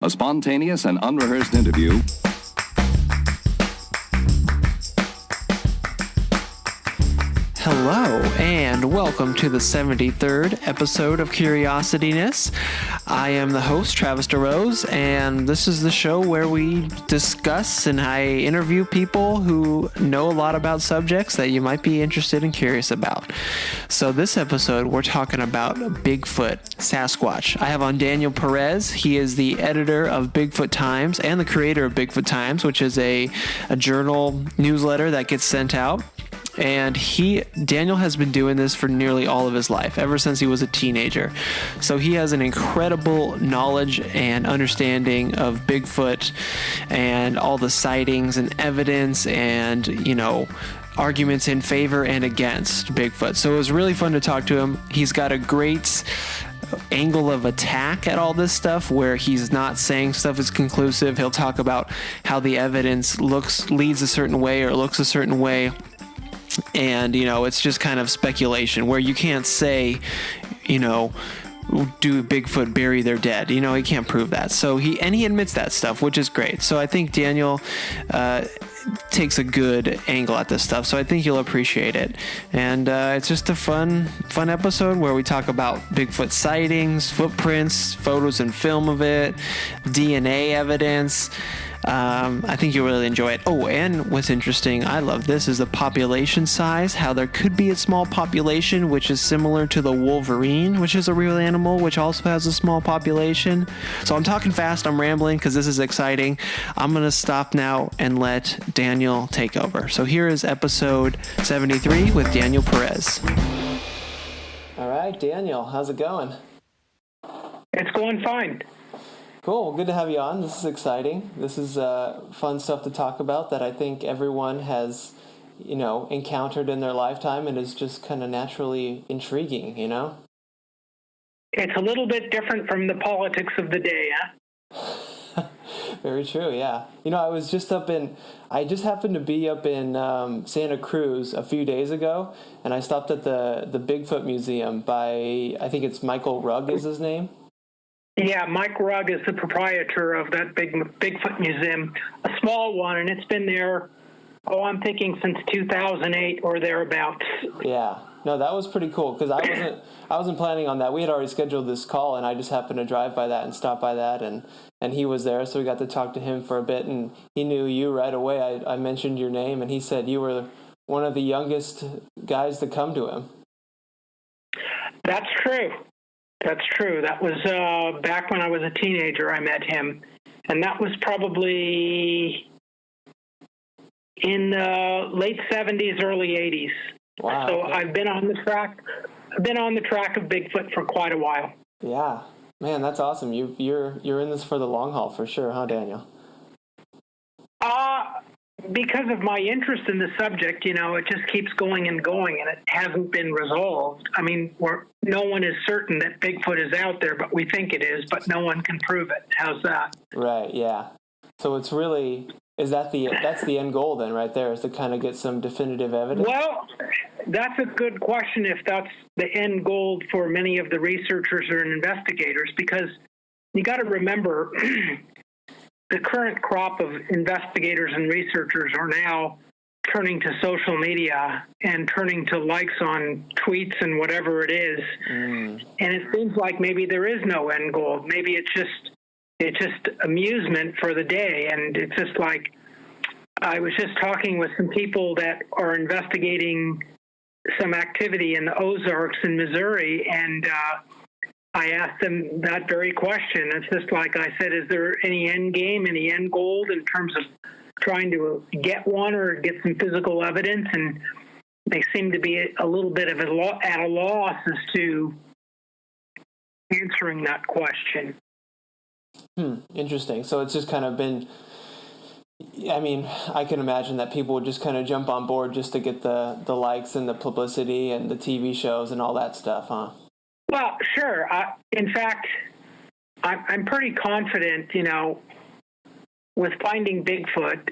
A spontaneous and unrehearsed interview. Hello, and welcome to the 73rd episode of Curiosityness. I am the host, Travis DeRose, and this is the show where we discuss and I interview people who know a lot about subjects that you might be interested and curious about. So this episode, we're talking about Bigfoot, Sasquatch. I have on Daniel Perez. He is the editor of Bigfoot Times and the creator of Bigfoot Times, which is a journal newsletter that gets sent out. And Daniel has been doing this for nearly all of his life, ever since he was a teenager. So he has an incredible knowledge and understanding of Bigfoot and all the sightings and evidence and, arguments in favor and against Bigfoot. So it was really fun to talk to him. He's got a great angle of attack at all this stuff where he's not saying stuff is conclusive. He'll talk about how the evidence leads a certain way or looks a certain way. And, it's just kind of speculation where you can't say, do Bigfoot bury their dead? He can't prove that. So he admits that stuff, which is great. So I think Daniel takes a good angle at this stuff. So I think you'll appreciate it. And it's just a fun episode where we talk about Bigfoot sightings, footprints, photos and film of it, DNA evidence. I think you'll really enjoy it. Oh, and what's interesting, I love this, is the population size, how there could be a small population, which is similar to the wolverine, which is a real animal, which also has a small population. So I'm talking fast, I'm rambling, because this is exciting. I'm going to stop now and let Daniel take over. So here is episode 73 with Daniel Perez. All right, Daniel, how's it going? It's going fine. Cool. Good to have you on. This is exciting. This is fun stuff to talk about that I think everyone has, encountered in their lifetime and is just kind of naturally intriguing, It's a little bit different from the politics of the day, huh? Very true, yeah. I just happened to be up in Santa Cruz a few days ago, and I stopped at the Bigfoot Museum by, I think it's Michael Rugg is his name. Yeah, Mike Rugg is the proprietor of that Bigfoot Museum, a small one, and it's been there, I'm thinking since 2008 or thereabouts. Yeah, no, that was pretty cool, because I wasn't planning on that. We had already scheduled this call, and I just happened to drive by that and stop by that, and he was there, so we got to talk to him for a bit, and he knew you right away. I mentioned your name, and he said you were one of the youngest guys to come to him. That's true. That's true. That was back when I was a teenager I met him. And that was probably in the late 70s, early 80s. Wow. So I've been on the track of Bigfoot for quite a while. Yeah. Man, that's awesome. You're in this for the long haul for sure, huh, Daniel? Because of my interest in the subject, it just keeps going and going, and it hasn't been resolved. I mean, no one is certain that Bigfoot is out there, but we think it is, but no one can prove it. How's that? Right, yeah. So it's really, that's the end goal then, right there, is to kind of get some definitive evidence? Well, that's a good question if that's the end goal for many of the researchers or investigators, because you got to remember the current crop of investigators and researchers are now turning to social media and turning to likes on tweets and whatever it is. And it seems like maybe there is no end goal. Maybe it's just amusement for the day. And it's just like, I was just talking with some people that are investigating some activity in the Ozarks in Missouri, and I asked them that very question. It's just like I said, is there any end game, any end goal in terms of trying to get one or get some physical evidence? And they seem to be a little bit of at a loss as to answering that question. Interesting. So it's just kind of been, I mean, I can imagine that people would just kind of jump on board just to get the likes and the publicity and the TV shows and all that stuff, huh? Well, sure. In fact, I'm pretty confident, with finding Bigfoot,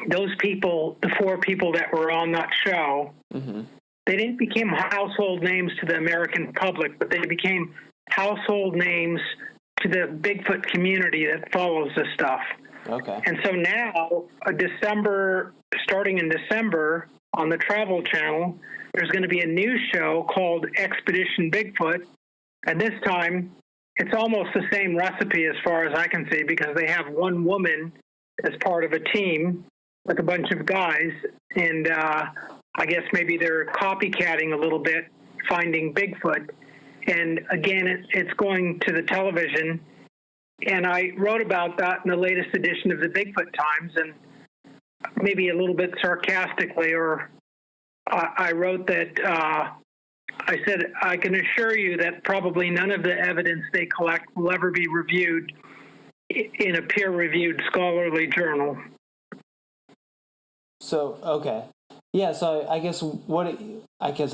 those people, the four people that were on that show, they didn't become household names to the American public, but they became household names to the Bigfoot community that follows this stuff. Okay. And so now, starting in December, on the Travel Channel, there's going to be a new show called Expedition Bigfoot. And this time, it's almost the same recipe as far as I can see, because they have one woman as part of a team with a bunch of guys. And I guess maybe they're copycatting a little bit, finding Bigfoot. And again, it's going to the television. And I wrote about that in the latest edition of the Bigfoot Times, and maybe a little bit sarcastically, or I wrote that I said, I can assure you that probably none of the evidence they collect will ever be reviewed in a peer-reviewed scholarly journal. So, okay. Yeah, so I guess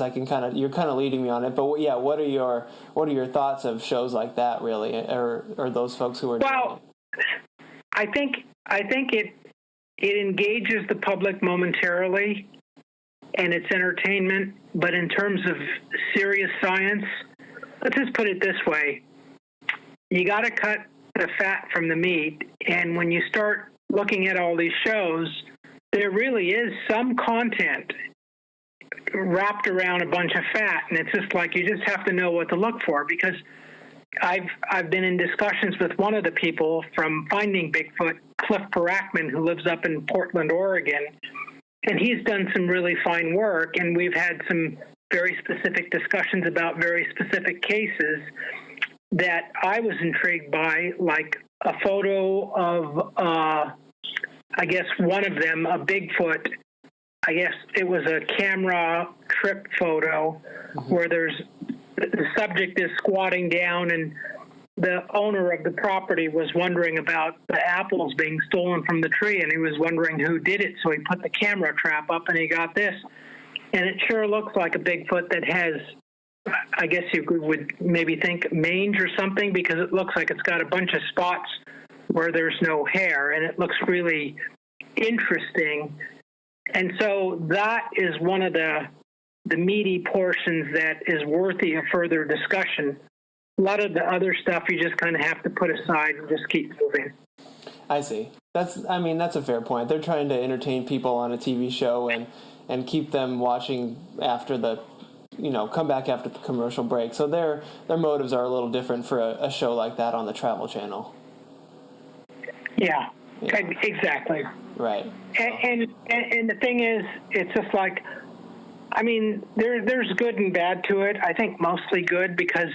I can you're kind of leading me on it, but yeah, what are your thoughts of shows like that, really, or those folks who are doing it? I think it engages the public momentarily, and it's entertainment, but in terms of serious science, let's just put it this way. You got to cut the fat from the meat, and when you start looking at all these shows, there really is some content wrapped around a bunch of fat, and it's just like you just have to know what to look for, because I've been in discussions with one of the people from Finding Bigfoot, Cliff Barackman, who lives up in Portland, Oregon, and he's done some really fine work, and we've had some very specific discussions about very specific cases that I was intrigued by, like a photo of, I guess one of them, a Bigfoot. I guess it was a camera trip photo where the subject is squatting down, and the owner of the property was wondering about the apples being stolen from the tree, and he was wondering who did it, so he put the camera trap up, and he got this. And it sure looks like a Bigfoot that has, I guess you would maybe think mange or something, because it looks like it's got a bunch of spots where there's no hair, and it looks really interesting. And so that is one of the meaty portions that is worthy of further discussion. A lot of the other stuff you just kind of have to put aside and just keep moving. I see. That's a fair point. They're trying to entertain people on a TV show and keep them watching after come back after the commercial break. So their motives are a little different for a show like that on the Travel Channel. Yeah. Exactly. Right. And the thing is, it's just like, there's good and bad to it. I think mostly good, because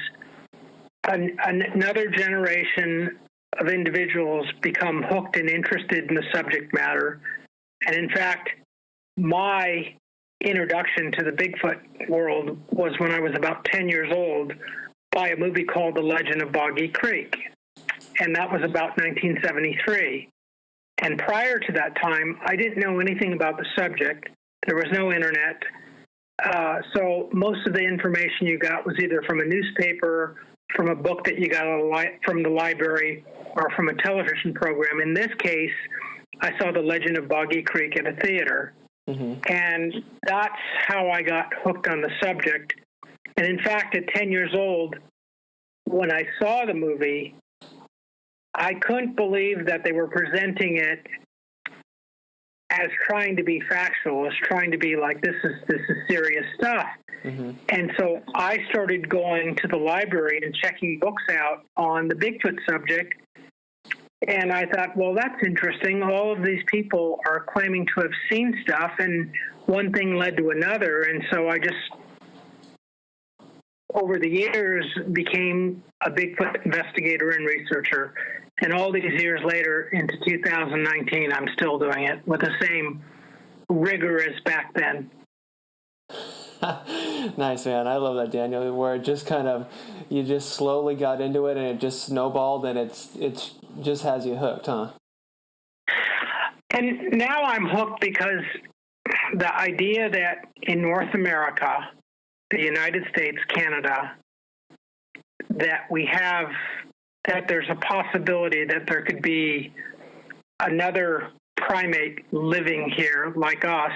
another generation of individuals become hooked and interested in the subject matter. And in fact, my introduction to the Bigfoot world was when I was about 10 years old, by a movie called The Legend of Boggy Creek. And that was about 1973. And prior to that time, I didn't know anything about the subject. There was no internet. So most of the information you got was either from a newspaper, from a book that you got from the library, or from a television program. In this case, I saw The Legend of Boggy Creek at a theater. Mm-hmm. And that's how I got hooked on the subject. And in fact, at 10 years old, when I saw the movie, I couldn't believe that they were presenting it as trying to be factual, as trying to be like, this is serious stuff. Mm-hmm. And so I started going to the library and checking books out on the Bigfoot subject. And I thought, well, that's interesting. All of these people are claiming to have seen stuff, and one thing led to another. And so I just, over the years, became a Bigfoot investigator and researcher. And all these years later, into 2019, I'm still doing it with the same rigor as back then. Nice, man. I love that, Daniel, where it just you just slowly got into it and it just snowballed, and it's just has you hooked, huh? And now I'm hooked because the idea that in North America, the United States, Canada, that there's a possibility that there could be another primate living here like us,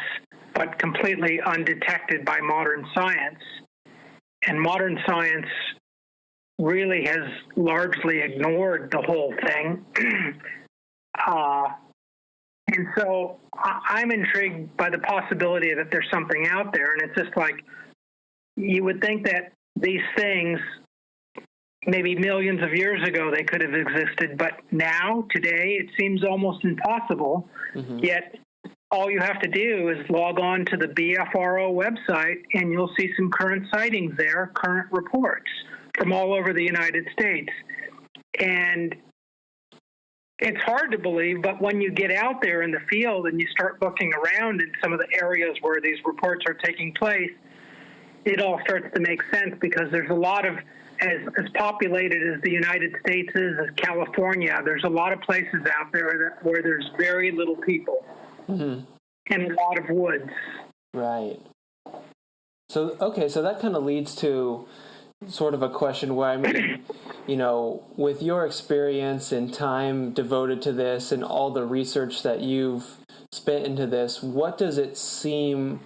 but completely undetected by modern science. And modern science really has largely ignored the whole thing. And so I'm intrigued by the possibility that there's something out there. And it's just like, you would think that these things, maybe millions of years ago, they could have existed. But now, today, it seems almost impossible. Mm-hmm. Yet, all you have to do is log on to the BFRO website, and you'll see some current sightings there, current reports from all over the United States. And it's hard to believe, but when you get out there in the field and you start looking around in some of the areas where these reports are taking place, it all starts to make sense, because there's a lot of, as populated as the United States is, as California, there's a lot of places out there where there's very little people. Mm-hmm. And a lot of woods. Right. So that kind of leads to sort of a question where, I mean, with your experience and time devoted to this and all the research that you've spent into this, what does it seem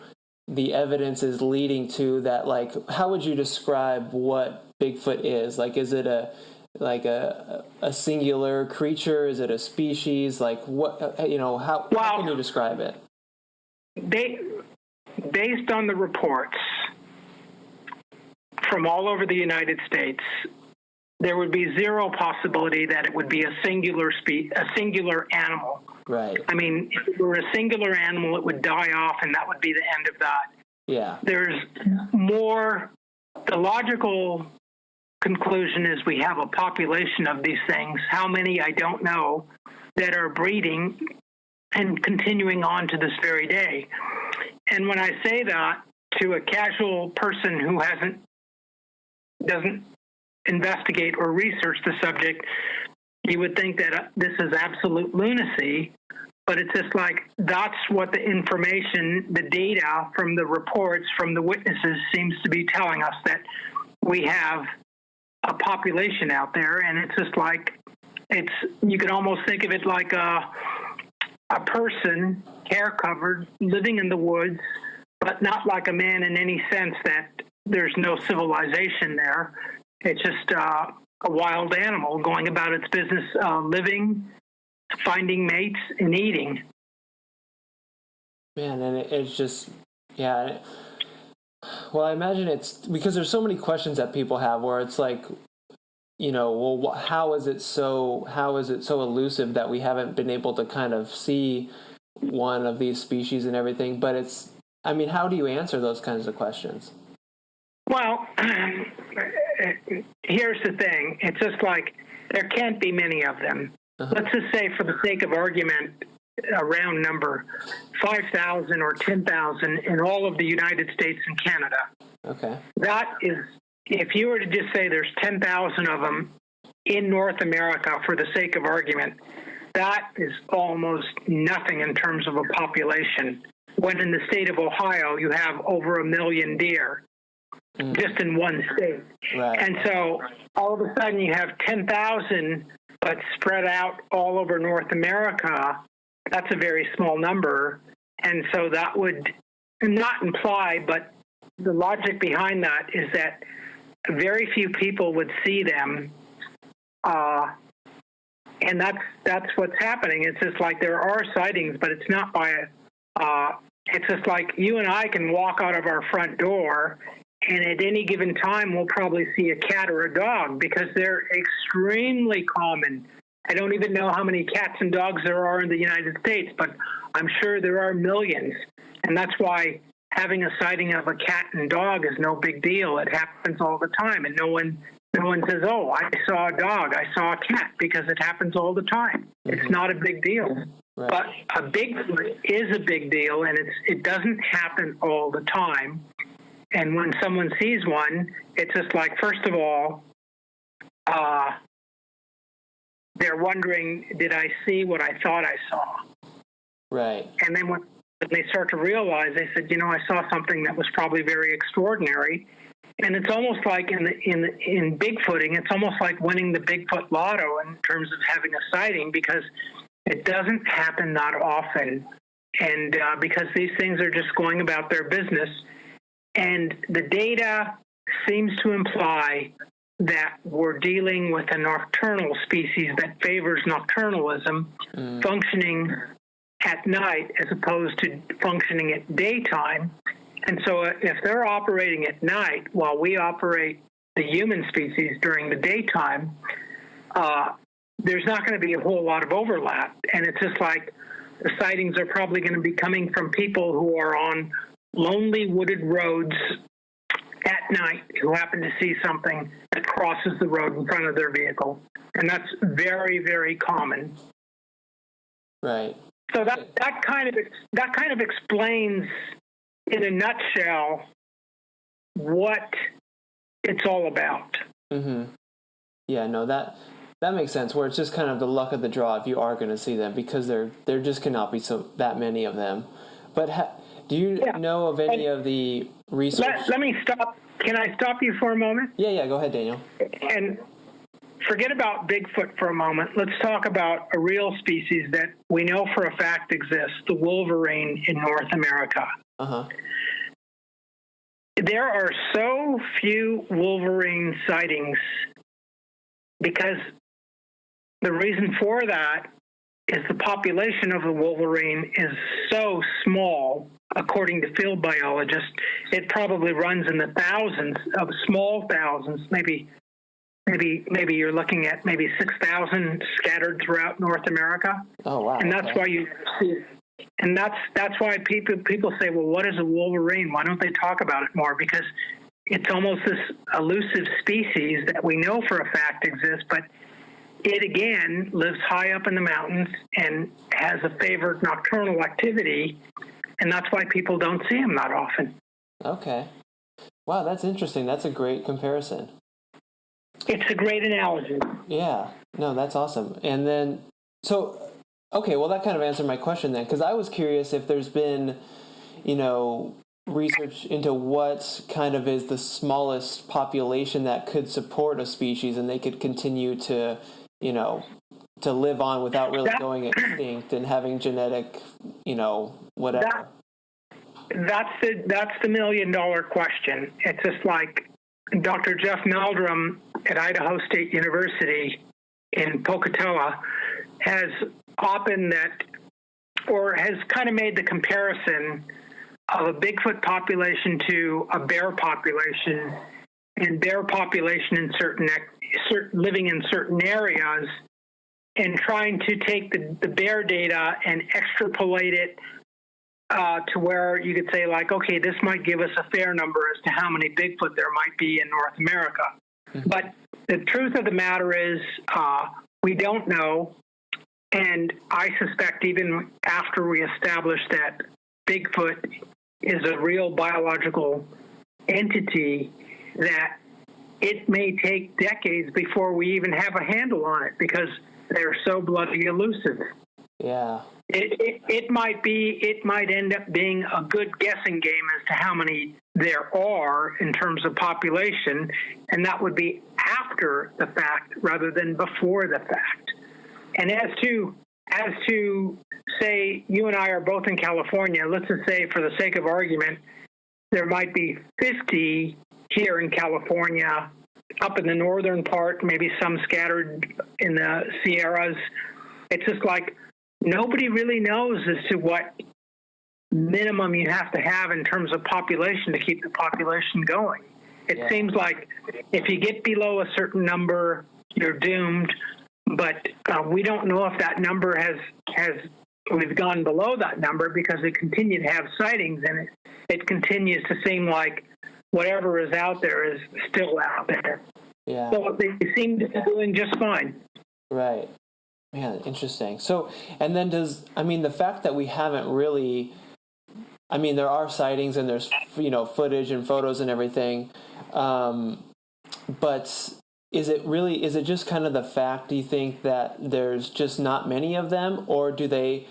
the evidence is leading to that, like, how would you describe what Bigfoot is? Like, is it a singular creature? Is it a species? Like, what, how can you describe it? Based on the reports from all over the United States, there would be zero possibility that it would be a singular animal. Right. I mean, if it were a singular animal, it would die off, and that would be the end of that. Yeah. There's more. The logical conclusion is we have a population of these things. How many, I don't know, that are breeding and continuing on to this very day. And when I say that to a casual person who doesn't investigate or research the subject, you would think that this is absolute lunacy, but it's just like, that's what the information, the data from the reports, from the witnesses seems to be telling us, that we have a population out there. And it's just like, you could almost think of it like a person, hair covered, living in the woods, but not like a man in any sense that there's no civilization there. It's just a wild animal going about its business, living, finding mates, and eating. Man, and it's just, yeah. Well, I imagine it's because there's so many questions that people have where it's like, well, how is it so elusive that we haven't been able to kind of see one of these species and everything? But how do you answer those kinds of questions? Well, here's the thing. It's just like, there can't be many of them. Uh-huh. Let's just say, for the sake of argument, a round number, 5,000 or 10,000 in all of the United States and Canada. Okay. That is, if you were to just say there's 10,000 of them in North America, for the sake of argument, that is almost nothing in terms of a population. When in the state of Ohio, you have over 1 million deer. Just in one state. Right. And so all of a sudden you have 10,000, but spread out all over North America. That's a very small number. And so that would not imply, but the logic behind that is that very few people would see them. And that's what's happening. It's just like, there are sightings, but it's not by it's just like, you and I can walk out of our front door, and at any given time, we'll probably see a cat or a dog, because they're extremely common. I don't even know how many cats and dogs there are in the United States, but I'm sure there are millions. And that's why having a sighting of a cat and dog is no big deal. It happens all the time. And no one says, oh, I saw a dog, I saw a cat, because it happens all the time. Mm-hmm. It's not a big deal. Right. But a Bigfoot is a big deal, and it doesn't happen all the time. And when someone sees one, it's just like, first of all, they're wondering, did I see what I thought I saw? Right. And then when they start to realize, they said, I saw something that was probably very extraordinary. And it's almost like in Bigfooting, it's almost like winning the Bigfoot lotto in terms of having a sighting, because it doesn't happen that often. And because these things are just going about their business. And the data seems to imply that we're dealing with a nocturnal species that favors nocturnalism, functioning at night as opposed to functioning at daytime. And so if they're operating at night while we operate the human species during the daytime, there's not going to be a whole lot of overlap. And it's just like the sightings are probably going to be coming from people who are on lonely wooded roads at night who happen to see something that crosses the road in front of their vehicle. And that's very, very common. Right. So that kind of explains in a nutshell what it's all about. Mm-hmm. Yeah, no, that makes sense, where it's just kind of the luck of the draw if you are going to see them, because there just cannot be that many of them. But do you know of any of the research? Let me stop. Can I stop you for a moment? Yeah, go ahead, Daniel. And forget about Bigfoot for a moment. Let's talk about a real species that we know for a fact exists, the wolverine in North America. Uh-huh. There are so few wolverine sightings because the reason for that is the population of the wolverine is so small. According to field biologists, it probably runs in the thousands of small thousands, maybe you're looking at maybe 6,000 scattered throughout North America. Oh wow! And that's why you see, and that's why people say, well, what is a wolverine? Why don't they talk about it more? Because it's almost this elusive species that we know for a fact exists, but it again lives high up in the mountains and has a favored nocturnal activity, and that's why people don't see them that often. Okay. Wow, that's interesting. That's a great comparison. It's a great analogy. Yeah. No, that's awesome. And then, okay, well, that kind of answered my question then, because I was curious if there's been, research into what kind of is the smallest population that could support a species and they could continue to, to live on without really going extinct and having genetic, whatever. That's the $1 million question. It's just like Dr. Jeff Meldrum at Idaho State University in Pocatello has kind of made the comparison of a Bigfoot population to a bear population, and bear population in living in certain areas, and trying to take the bear data and extrapolate it to where you could say, like, okay, this might give us a fair number as to how many Bigfoot there might be in North America. Mm-hmm. But the truth of the matter is we don't know, and I suspect even after we establish that Bigfoot is a real biological entity, that it may take decades before we even have a handle on it because they're so bloody elusive. Yeah. It might end up being a good guessing game as to how many there are in terms of population, and that would be after the fact rather than before the fact. And as to say you and I are both in California, let's just say for the sake of argument, there might be 50 here in California, up in the northern part, maybe some scattered in the Sierras. It's just like nobody really knows as to what minimum you have to have in terms of population to keep the population going. It seems like if you get below a certain number, you're doomed. But we don't know if that number we've gone below that number because we continue to have sightings, and it continues to seem like whatever is out there is still out there. Yeah. So they seem to be doing just fine. Right. Man, interesting. So, and then the fact that we haven't really, there are sightings and there's, footage and photos and everything, but is it just kind of the fact, do you think, that there's just not many of them, or do they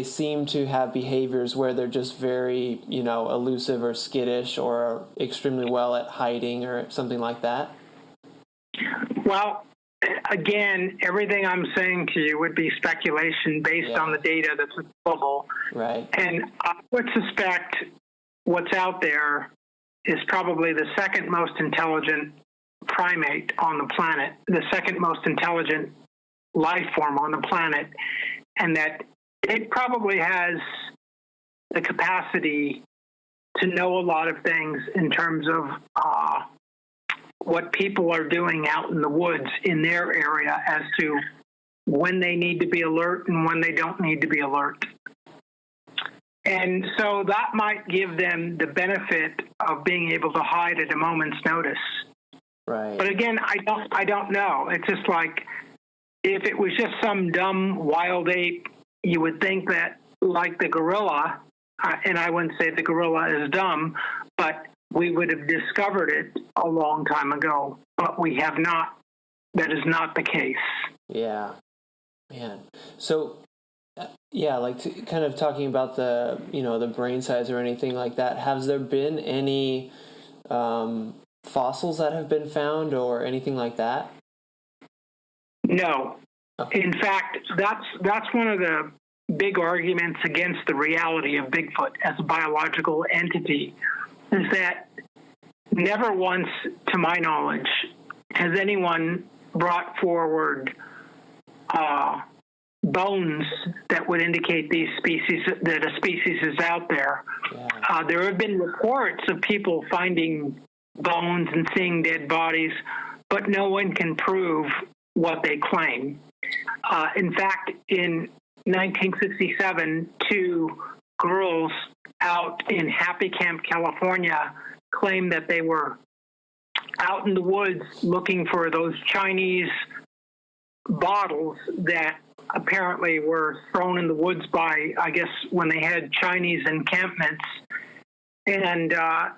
seem to have behaviors where they're just very, elusive or skittish or extremely well at hiding or something like that? Well, again, everything I'm saying to you would be speculation based on the data that's available. Right. And I would suspect what's out there is probably the second most intelligent primate on the planet, the second most intelligent life form on the planet, and that it probably has the capacity to know a lot of things in terms of what people are doing out in the woods in their area as to when they need to be alert and when they don't need to be alert. And so that might give them the benefit of being able to hide at a moment's notice. Right. But again, I don't know. It's just like, if it was just some dumb wild ape, you would think that, like the gorilla, and I wouldn't say the gorilla is dumb, but we would have discovered it a long time ago. But we have not. That is not the case. Yeah. Man. So, like kind of talking about the, the brain size or anything like that, has there been any fossils that have been found or anything like that? No. In fact, that's one of the big arguments against the reality of Bigfoot as a biological entity, is that never once, to my knowledge, has anyone brought forward bones that would indicate that a species is out there. Yeah. There have been reports of people finding bones and seeing dead bodies, but no one can prove what they claim. In fact, in 1967, two girls out in Happy Camp, California, claimed that they were out in the woods looking for those Chinese bottles that apparently were thrown in the woods by, I guess, when they had Chinese encampments. And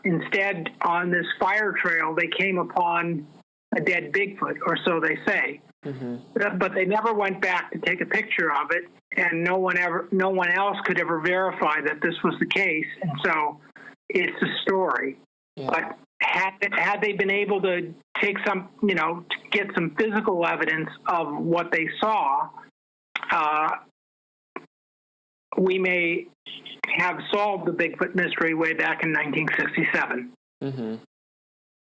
instead, on this fire trail, they came upon a dead Bigfoot, or so they say. Mm-hmm. But they never went back to take a picture of it, and no one else could ever verify that this was the case. And so it's a story. Yeah. But had they been able to take some, to get some physical evidence of what they saw, we may have solved the Bigfoot mystery way back in 1967. Mm-hmm.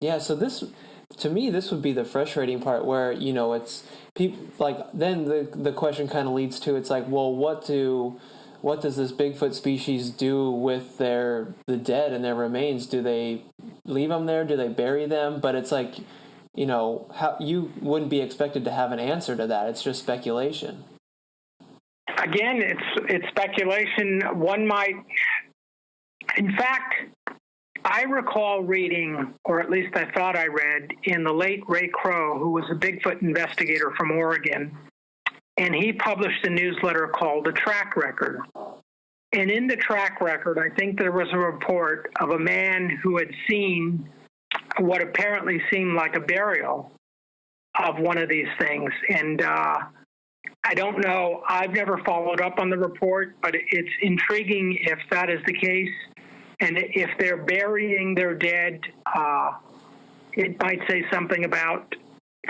Yeah, so this would be the frustrating part where, it's people, like, then the question kind of leads to, it's like, well, what does this Bigfoot species do with the dead and their remains? Do they leave them there? Do they bury them? But it's like, how you wouldn't be expected to have an answer to that. It's just speculation. Again, it's speculation. One might, in fact, I recall reading, or at least I thought I read, in the late Ray Crow, who was a Bigfoot investigator from Oregon, and he published a newsletter called The Track Record. And in the track record, I think there was a report of a man who had seen what apparently seemed like a burial of one of these things. And I don't know, I've never followed up on the report, but it's intriguing if that is the case. And if they're burying their dead, it might say something about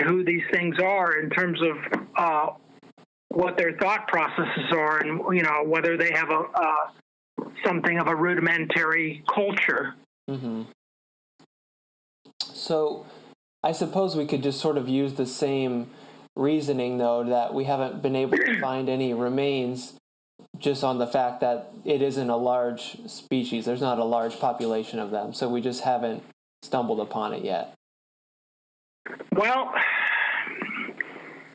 who these things are in terms of what their thought processes are, and whether they have something of a rudimentary culture. Mm-hmm. So, I suppose we could just sort of use the same reasoning, though, that we haven't been able to find any remains, just on the fact that it isn't a large species. There's not a large population of them, so we just haven't stumbled upon it yet. Well,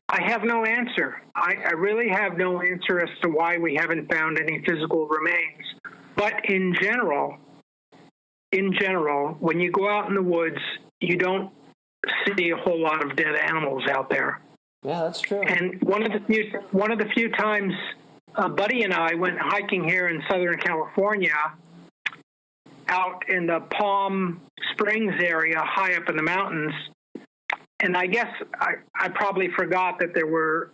I have no answer. I really have no answer as to why we haven't found any physical remains. But in general, when you go out in the woods, you don't see a whole lot of dead animals out there. Yeah, that's true. And one of the few times Buddy and I went hiking here in Southern California, out in the Palm Springs area, high up in the mountains. And I guess I probably forgot that there were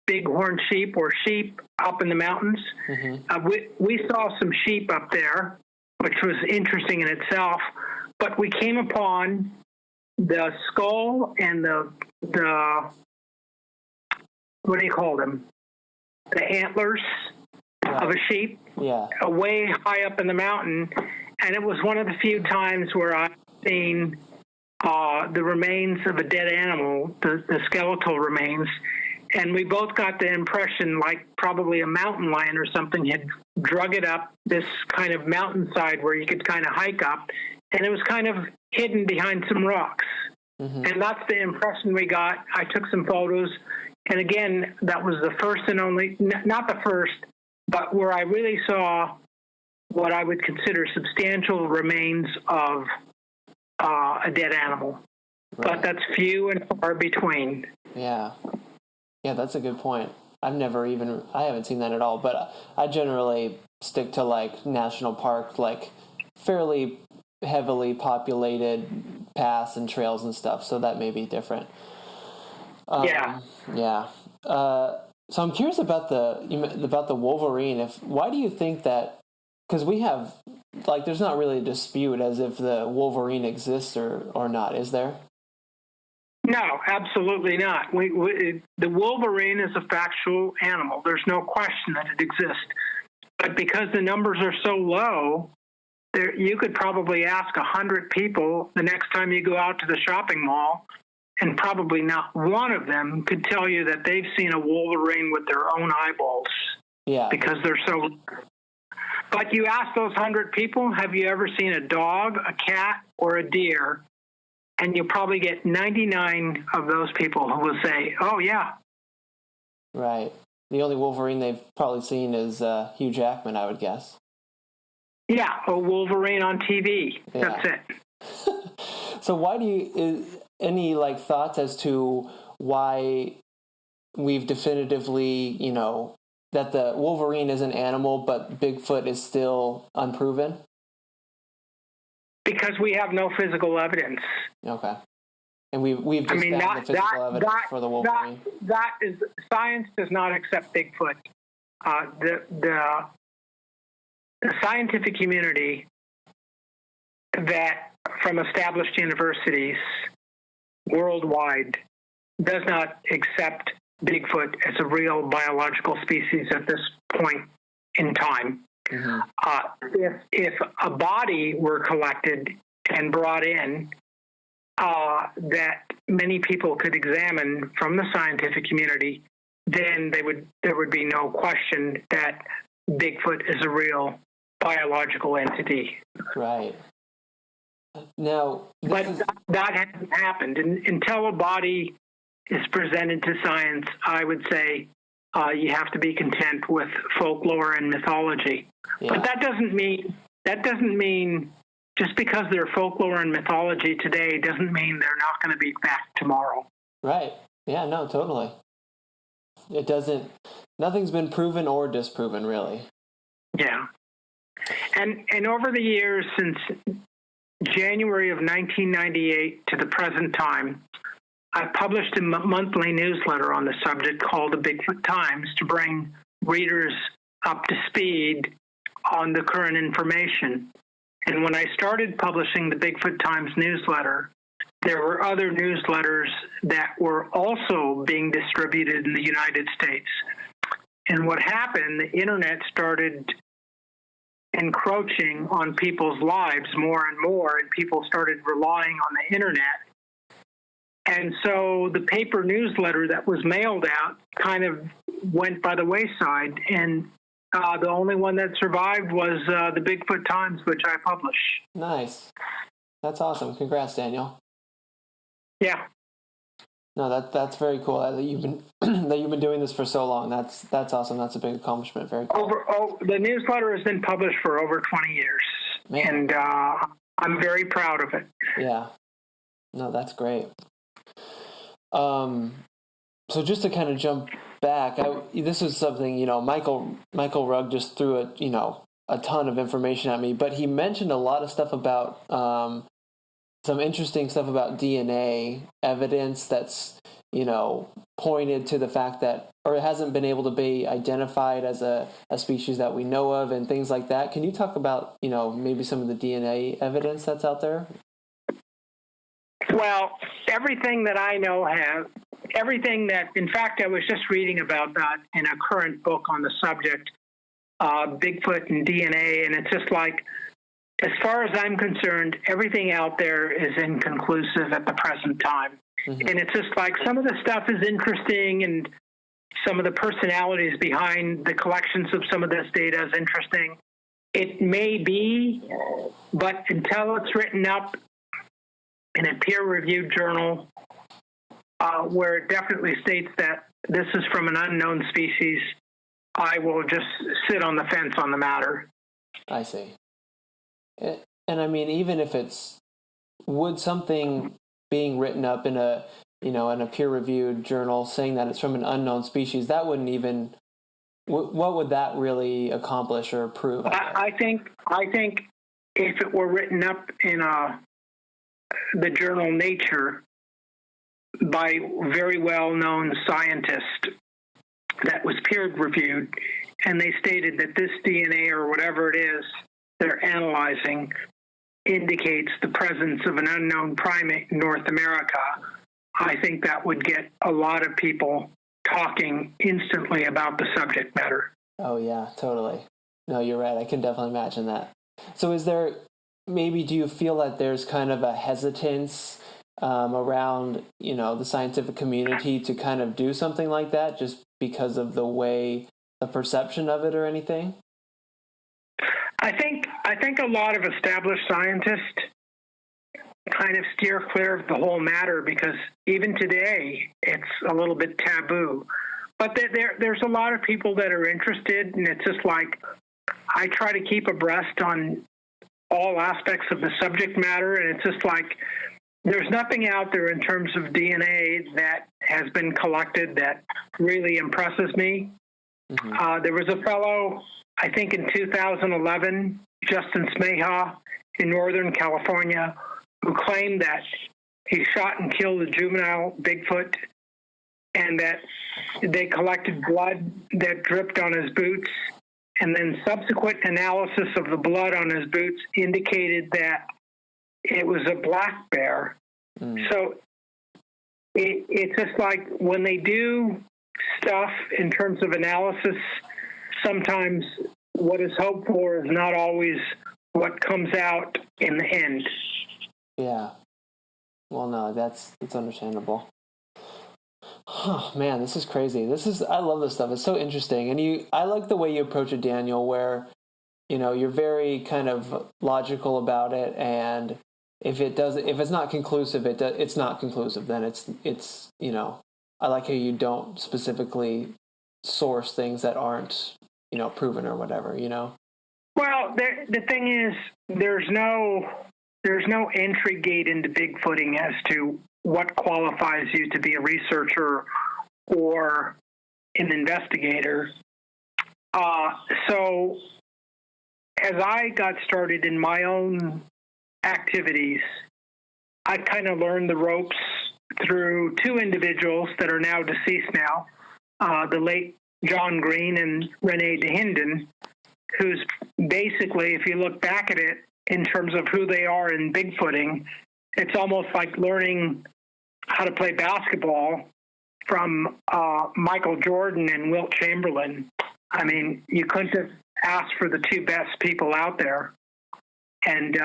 bighorn sheep or sheep up in the mountains. Mm-hmm. We saw some sheep up there, which was interesting in itself. But we came upon the skull and the what do you call them? The antlers of a sheep, way high up in the mountain. And it was one of the few times where I've seen the remains of a dead animal, the skeletal remains, and we both got the impression like probably a mountain lion or something had drug it up this kind of mountainside where you could kind of hike up, and it was kind of hidden behind some rocks. Mm-hmm. And that's the impression we got. I took some photos, and again, that was the first and only, not the first, but where I really saw what I would consider substantial remains of a dead animal. Right. But that's few and far between. Yeah. Yeah, that's a good point. I haven't seen that at all, but I generally stick to like national park, like fairly heavily populated paths and trails and stuff, so that may be different. Yeah. So I'm curious about the Wolverine. Why do you think that? Because we have, like, there's not really a dispute as if the Wolverine exists or not, is there? No, absolutely not. The Wolverine is a factual animal. There's no question that it exists. But because the numbers are so low, you could probably ask 100 people the next time you go out to the shopping mall, and probably not one of them could tell you that they've seen a Wolverine with their own eyeballs. Yeah. Because they're so... But you ask those 100 people, have you ever seen a dog, a cat, or a deer? And you'll probably get 99 of those people who will say, oh, yeah. Right. The only Wolverine they've probably seen is Hugh Jackman, I would guess. Yeah, a Wolverine on TV. Yeah. That's it. So why any like thoughts as to why we've definitively, that the Wolverine is an animal, but Bigfoot is still unproven? Because we have no physical evidence. Okay. And we've just found the physical evidence for the Wolverine. That is, science does not accept Bigfoot. The scientific community that from established universities worldwide does not accept Bigfoot as a real biological species at this point in time. Mm-hmm. If a body were collected and brought in that many people could examine from the scientific community, then there would be no question that Bigfoot is a real biological entity. Right. Now, but that hasn't happened. Until a body is presented to science, I would say you have to be content with folklore and mythology. Yeah. But that doesn't mean just because they're folklore and mythology today doesn't mean they're not going to be fact tomorrow. Right. Yeah, no, totally. It doesn't, nothing's been proven or disproven, really. Yeah. And over the years, since January of 1998 to the present time, I published a monthly newsletter on the subject called the Bigfoot Times to bring readers up to speed on the current information. And when I started publishing the Bigfoot Times newsletter, there were other newsletters that were also being distributed in the United States. And what happened, the internet started encroaching on people's lives more and more, and people started relying on the internet. And so the paper newsletter that was mailed out kind of went by the wayside, and the only one that survived was the Bigfoot Times, which I publish. Nice. That's awesome. Congrats, Daniel. Yeah. No, that's very cool that you've been doing this for so long. That's awesome. That's a big accomplishment. Very cool. The newsletter has been published for over 20 years, Man. And I'm very proud of it. Yeah. No, that's great. So just to kind of jump back, this is something, Michael Rugg just threw a ton of information at me, but he mentioned a lot of stuff about some interesting stuff about DNA evidence that's pointed to the fact that, or it hasn't been able to be identified as a species that we know of and things like that. Can you talk about maybe some of the DNA evidence that's out there? Well, everything that I know in fact, I was just reading about that in a current book on the subject, Bigfoot and DNA, and it's just like as far as I'm concerned, everything out there is inconclusive at the present time. Mm-hmm. And it's just like some of the stuff is interesting, and some of the personalities behind the collections of some of this data is interesting. It may be, but until it's written up in a peer-reviewed journal where it definitely states that this is from an unknown species, I will just sit on the fence on the matter. I see. And I mean, even if would something being written up in a peer-reviewed journal saying that it's from an unknown species, that wouldn't even, what would that really accomplish or prove? I think if it were written up in the journal Nature by very well-known scientist that was peer-reviewed, and they stated that this DNA or whatever it is they're analyzing indicates the presence of an unknown primate in North America, I think that would get a lot of people talking instantly about the subject matter. Oh, yeah, totally. No, you're right. I can definitely imagine that. So do you feel that there's kind of a hesitance around, the scientific community to kind of do something like that just because of the perception of it or anything? I think a lot of established scientists kind of steer clear of the whole matter because even today it's a little bit taboo. But there's a lot of people that are interested, and it's just like I try to keep abreast on all aspects of the subject matter, and it's just like there's nothing out there in terms of DNA that has been collected that really impresses me. Mm-hmm. There was a fellow, I think in 2011, Justin Smeha in Northern California, who claimed that he shot and killed a juvenile Bigfoot and that they collected blood that dripped on his boots. And then subsequent analysis of the blood on his boots indicated that it was a black bear. Mm. So it's just like when they do stuff in terms of analysis, sometimes what is hoped for is not always what comes out in the end. Yeah. Well, no, that's understandable. Oh, man, this is crazy. I love this stuff. It's so interesting. And I like the way you approach it, Daniel, where, you're very kind of logical about it. And if it's not conclusive, it's not conclusive. Then it's, I like how you don't specifically source things that aren't, proven or whatever, Well, the thing is, there's no entry gate into Bigfooting as to what qualifies you to be a researcher or an investigator. So as I got started in my own activities, I kind of learned the ropes through two individuals that are now deceased now, the late John Green and Renee DeHinden, who's basically, if you look back at it in terms of who they are in Bigfooting, it's almost like learning how to play basketball from Michael Jordan and Wilt Chamberlain. I mean, you couldn't have asked for the two best people out there. And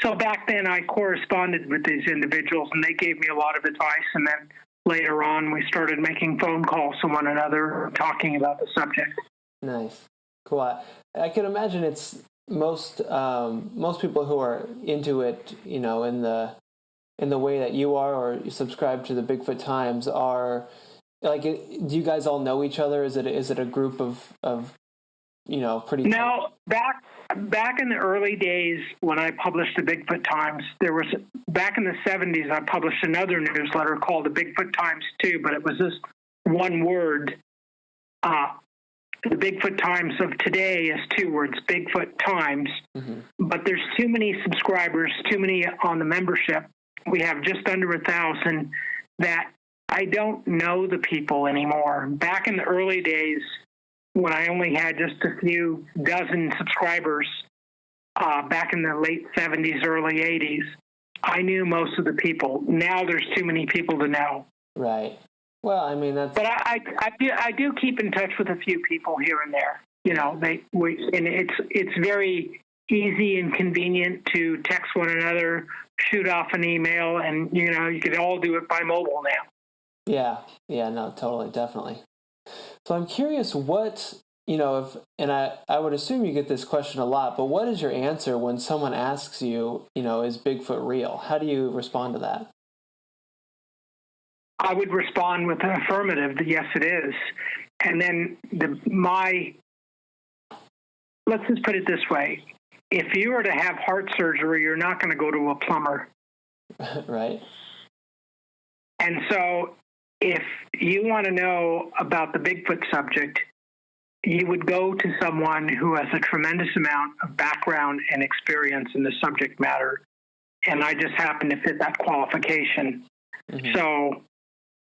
so back then I corresponded with these individuals, and they gave me a lot of advice. And then later on, we started making phone calls to one another, talking about the subject. Nice. Cool. I can imagine it's most people who are into it, in the way that you are, or you subscribe to the Bigfoot Times, are like, do you guys all know each other? Is it a group of pretty? No, back in the early days when I published the Bigfoot Times, back in the 70s, I published another newsletter called the Bigfoot Times 2, but it was just one word. The Bigfoot Times of today is two words, Bigfoot Times, mm-hmm. But there's too many subscribers, too many on the membership. We have just under 1,000 that I don't know the people anymore. Back in the early days, when I only had just a few dozen subscribers, back in the late 70s, early 80s, I knew most of the people. Now there's too many people to know. Right. Well, I mean, that's... But I do keep in touch with a few people here and there. And it's very easy and convenient to text one another, shoot off an email, and you could all do it by mobile now. Yeah, no, totally, definitely. So I'm curious what, I would assume you get this question a lot, but what is your answer when someone asks you, is Bigfoot real? How do you respond to that? I would respond with an affirmative that yes, it is. And then let's just put it this way. If you were to have heart surgery, you're not going to go to a plumber. Right. And so if you want to know about the Bigfoot subject, you would go to someone who has a tremendous amount of background and experience in the subject matter. And I just happen to fit that qualification. Mm-hmm. So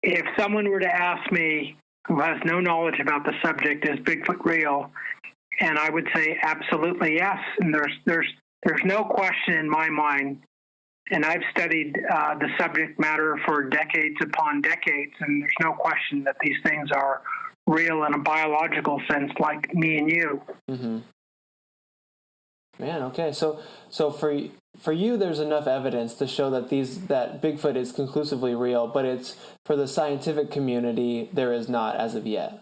if someone were to ask me who has no knowledge about the subject, is Bigfoot real? And I would say absolutely yes. And there's no question in my mind. And I've studied the subject matter for decades upon decades, and there's no question that these things are real in a biological sense, like me and you. Mm-hmm. Man, okay. So for you, there's enough evidence to show that Bigfoot is conclusively real, but it's for the scientific community, there is not as of yet.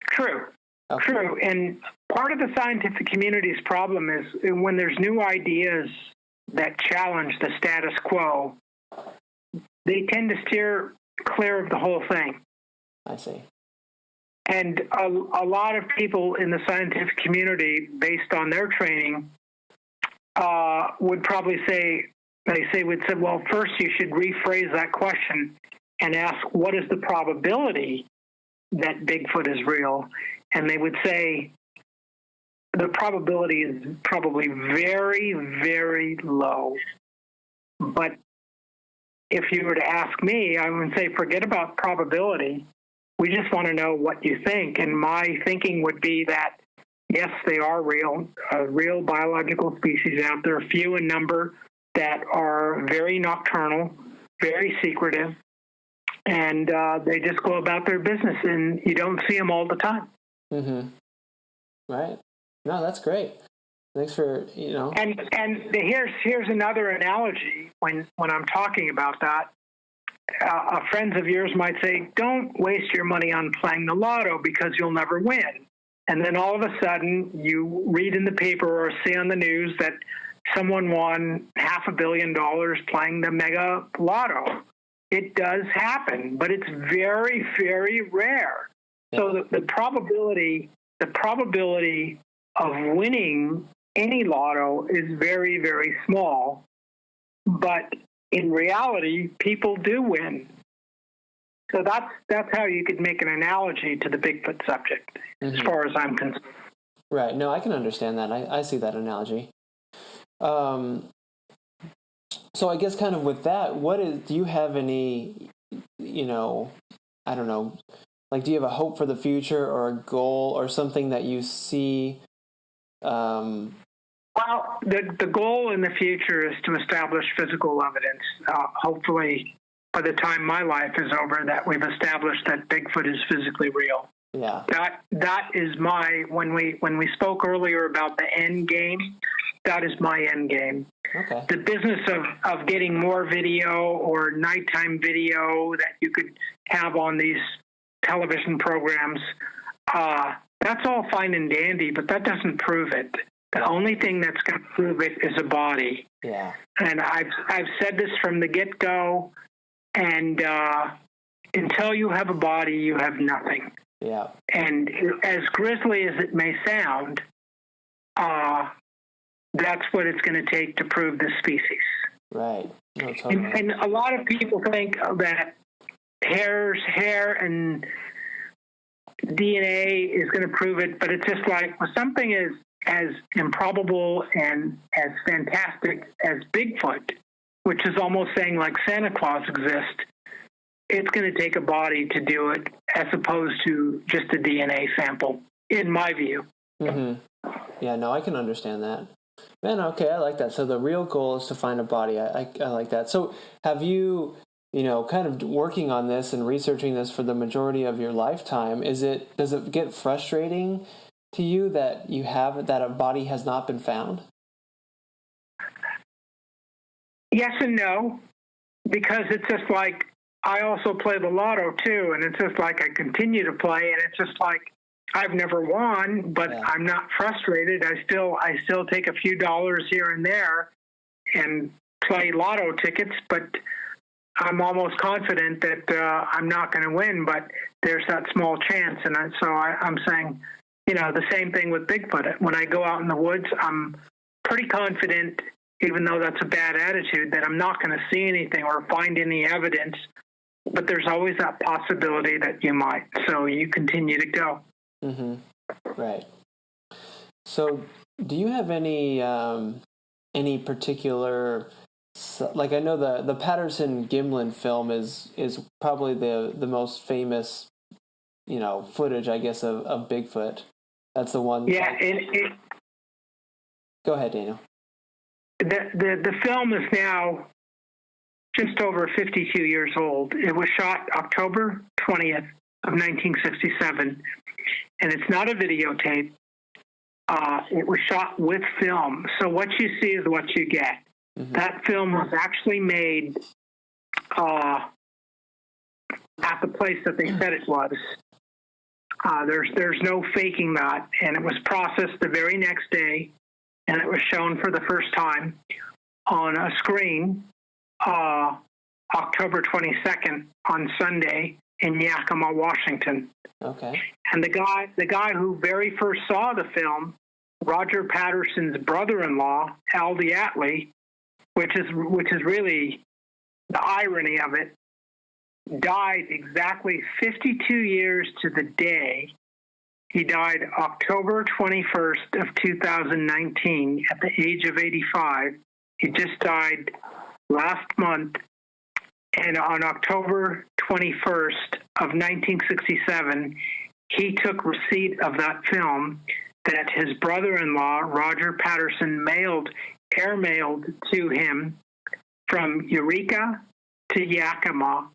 True. Okay. True. And part of the scientific community's problem is when there's new ideas that challenge the status quo, they tend to steer clear of the whole thing. I see. And a lot of people in the scientific community, based on their training, would probably say, well, first you should rephrase that question and ask, what is the probability that Bigfoot is real? And they would say, the probability is probably very, very low. But if you were to ask me, I would say, forget about probability. We just want to know what you think. And my thinking would be that, yes, they are real, real biological species out there, few in number, that are very nocturnal, very secretive, and they just go about their business, and you don't see them all the time. Mm-hmm. Right. No, that's great. Thanks for, And here's another analogy when I'm talking about that. Friends of yours might say, don't waste your money on playing the lotto because you'll never win. And then all of a sudden you read in the paper or see on the news that someone won $500 million playing the mega lotto. It does happen, but it's very, very rare. Yeah. So the probability of winning any lotto is very, very small. But in reality, people do win. So that's how you could make an analogy to the Bigfoot subject, mm-hmm. as far as I'm concerned. Right. No, I can understand that. I see that analogy. So I guess kind of with that, do you have any, I don't know, like, do you have a hope for the future or a goal or something that you see? Well, the goal in the future is to establish physical evidence. Hopefully, by the time my life is over, that we've established that Bigfoot is physically real. Yeah. That is when we spoke earlier about the end game, that is my end game. Okay. The business of getting more video or nighttime video that you could have on these television programs, that's all fine and dandy, but that doesn't prove it. The only thing that's going to prove it is a body. Yeah. And I've said this from the get-go, and until you have a body, you have nothing. Yeah. And as grisly as it may sound, that's what it's going to take to prove this species. Right. No, totally. And a lot of people think that hair and DNA is going to prove it, but it's just like something as improbable and as fantastic as Bigfoot, which is almost saying like Santa Claus exists. It's going to take a body to do it as opposed to just a DNA sample, in my view. Mm-hmm. Yeah, no, I can understand that. Man, okay, I like that. So the real goal is to find a body. I like that. So have you, kind of working on this and researching this for the majority of your lifetime, does it get frustrating to you that a body has not been found? Yes and no, because it's just like I also play the lotto too, and it's just like I continue to play, and it's just like I've never won, but I'm not frustrated. I still take a few dollars here and there and play lotto tickets, but I'm almost confident that I'm not going to win, but there's that small chance. And I'm saying, the same thing with Bigfoot. When I go out in the woods, I'm pretty confident, even though that's a bad attitude, that I'm not going to see anything or find any evidence. But there's always that possibility that you might. So you continue to go. Mm-hmm. Right. So do you have any particular, like, I know the Patterson-Gimlin film is probably the most famous, footage, I guess, of Bigfoot. That's the one. Yeah. Go ahead, Daniel. The film is now just over 52 years old. It was shot October 20th of 1967, and it's not a videotape. It was shot with film. So what you see is what you get. Mm-hmm. That film was actually made at the place that they said it was. There's no faking that, and it was processed the very next day, and it was shown for the first time on a screen October 22nd on Sunday in Yakima, Washington. Okay. And the guy who very first saw the film, Roger Patterson's brother-in-law, Al Diatley, which is really the irony of it, died exactly 52 years to the day. He died October 21st of 2019 at the age of 85. He just died last month. And on October 21st of 1967, he took receipt of that film that his brother-in-law, Roger Patterson, airmailed to him from Eureka to Yakima.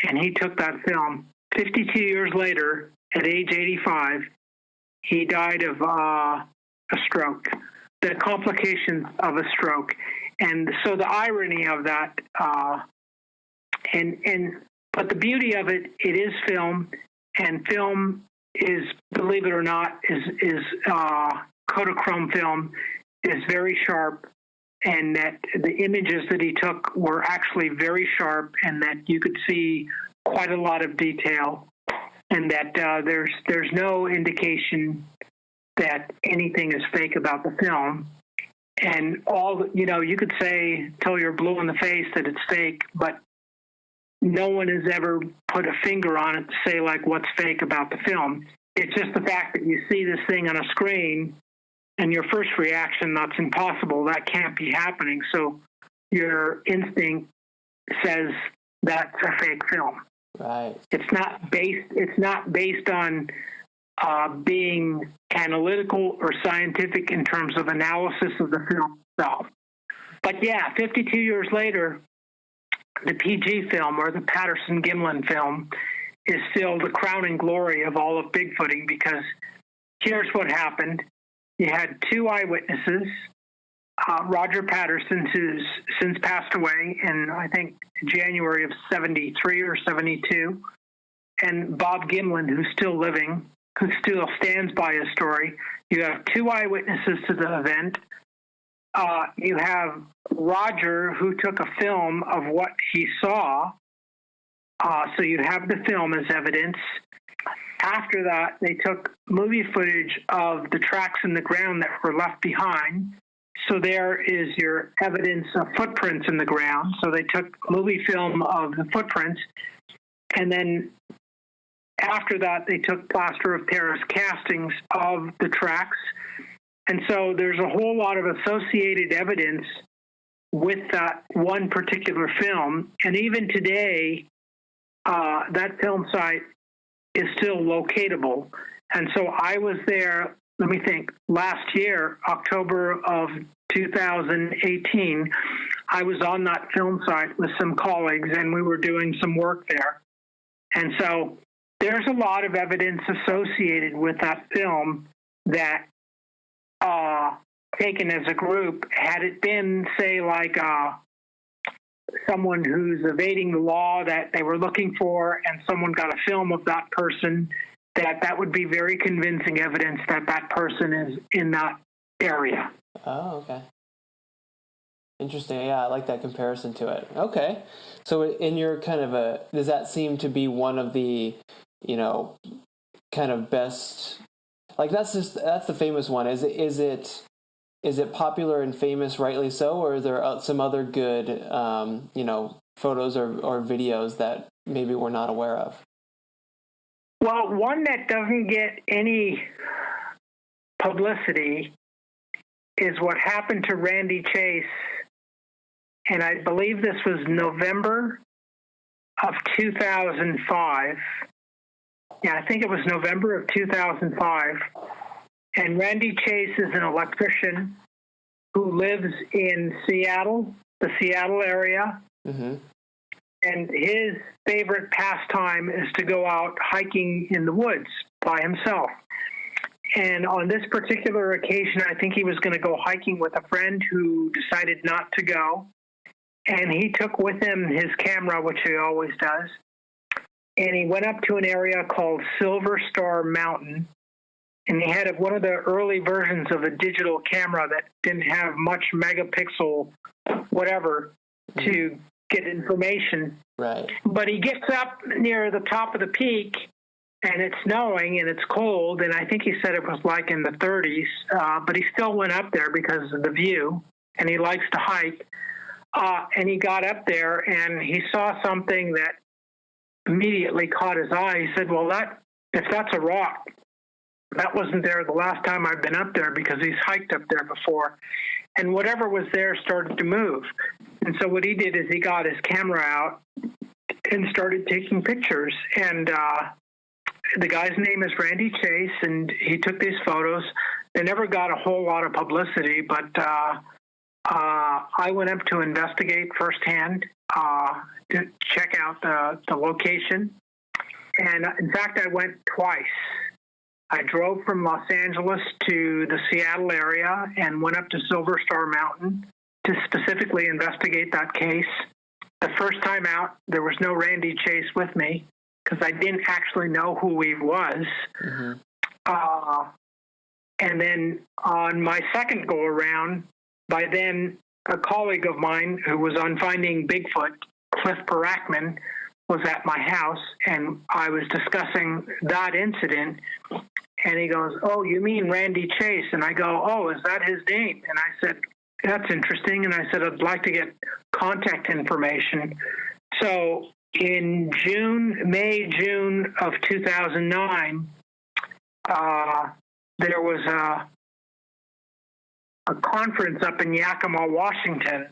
And he took that film. 52 years later, at age 85, he died of a stroke, the complications of a stroke. And so the irony of that, but the beauty of it, it is film, and film is, believe it or not, is Kodachrome film is very sharp, and that the images that he took were actually very sharp, and that you could see quite a lot of detail, and that there's no indication that anything is fake about the film. And you could say till you're blue in the face that it's fake, but no one has ever put a finger on it to say, like, what's fake about the film. It's just the fact that you see this thing on a screen and your first reaction, that's impossible, that can't be happening. So your instinct says that's a fake film. Right. It's not based on being analytical or scientific in terms of analysis of the film itself. But yeah, 52 years later, the PG film, or the Patterson-Gimlin film, is still the crowning glory of all of Bigfooting, because here's what happened. You had two eyewitnesses, Roger Patterson, who's since passed away in, I think, January of 73 or 72, and Bob Gimlin, who's still living, who still stands by his story. You have two eyewitnesses to the event. You have Roger, who took a film of what he saw. So you have the film as evidence. After that, they took movie footage of the tracks in the ground that were left behind. So there is your evidence of footprints in the ground. So they took movie film of the footprints. And then after that, they took plaster of Paris castings of the tracks. And so there's a whole lot of associated evidence with that one particular film. And even today, that film site is still locatable. And so I was there, let me think, last year, October of 2018, I was on that film site with some colleagues, and we were doing some work there. And so there's a lot of evidence associated with that film that taken as a group, had it been, say, like someone who's evading the law that they were looking for, and someone got a film of that person, that would be very convincing evidence that that person is in that area. Oh, okay. Interesting. Yeah, I like that comparison to it. Okay. So in your kind of does that seem to be one of the, kind of best, like that's the famous one. Is it popular and famous, rightly so, or are there some other good, photos or videos that maybe we're not aware of? Well, one that doesn't get any publicity is what happened to Randy Chase, and I believe this was November of 2005. Yeah, I think it was November of 2005. And Randy Chase is an electrician who lives in Seattle, the Seattle area. Mm-hmm. And his favorite pastime is to go out hiking in the woods by himself. And on this particular occasion, I think he was going to go hiking with a friend who decided not to go. And he took with him his camera, which he always does. And he went up to an area called Silver Star Mountain. And he had one of the early versions of a digital camera that didn't have much megapixel, whatever, to get information. Right. But he gets up near the top of the peak, and it's snowing, and it's cold, and I think he said it was like in the 30s, but he still went up there because of the view, and he likes to hike. And he got up there, and he saw something that immediately caught his eye. He said, well, if that's a rock, that wasn't there the last time I've been up there, because he's hiked up there before. And whatever was there started to move. And so what he did is he got his camera out and started taking pictures. And the guy's name is Randy Chase, and he took these photos. They never got a whole lot of publicity, but I went up to investigate firsthand, to check out the location. And in fact, I went twice. I drove from Los Angeles to the Seattle area and went up to Silver Star Mountain to specifically investigate that case. The first time out, there was no Randy Chase with me because I didn't actually know who he was. Mm-hmm. And then on my second go around, by then a colleague of mine who was on Finding Bigfoot, Cliff Barackman, was at my house, and I was discussing that incident, and he goes, oh, you mean Randy Chase? And I go, oh, is that his name? And I said, that's interesting. And I said, I'd like to get contact information. So in May, June of 2009, there was a conference up in Yakima, Washington,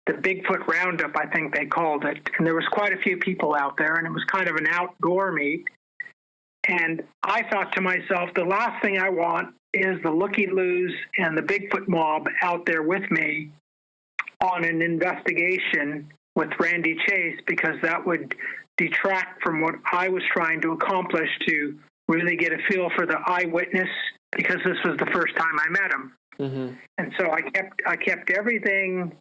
the Bigfoot Roundup, I think they called it. And there was quite a few people out there, and it was kind of an outdoor meet. And I thought to myself, the last thing I want is the looky-loos and the Bigfoot mob out there with me on an investigation with Randy Chase, because that would detract from what I was trying to accomplish to really get a feel for the eyewitness, because this was the first time I met him. Mm-hmm. And so I kept everything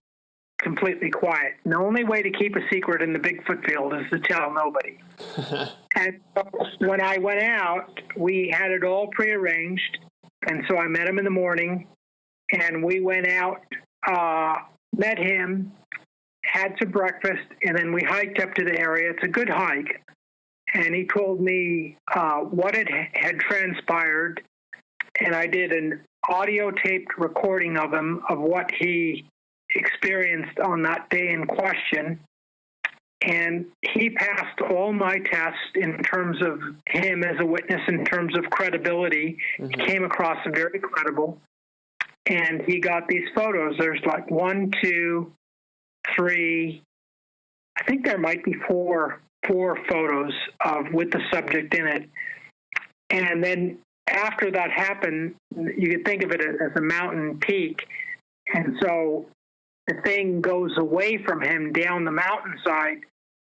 completely quiet. And the only way to keep a secret in the Bigfoot field is to tell nobody. And so when I went out, we had it all prearranged. And so I met him in the morning, and we went out, met him, had some breakfast, and then we hiked up to the area. It's a good hike. And he told me what had transpired, and I did an audio taped recording of him of what he experienced on that day in question. And he passed all my tests in terms of him as a witness, in terms of credibility. Mm-hmm. He came across very credible. And he got these photos. There's like 1, 2, 3, I think there might be four photos with the subject in it. And then after that happened, you could think of it as a mountain peak. And so the thing goes away from him down the mountainside.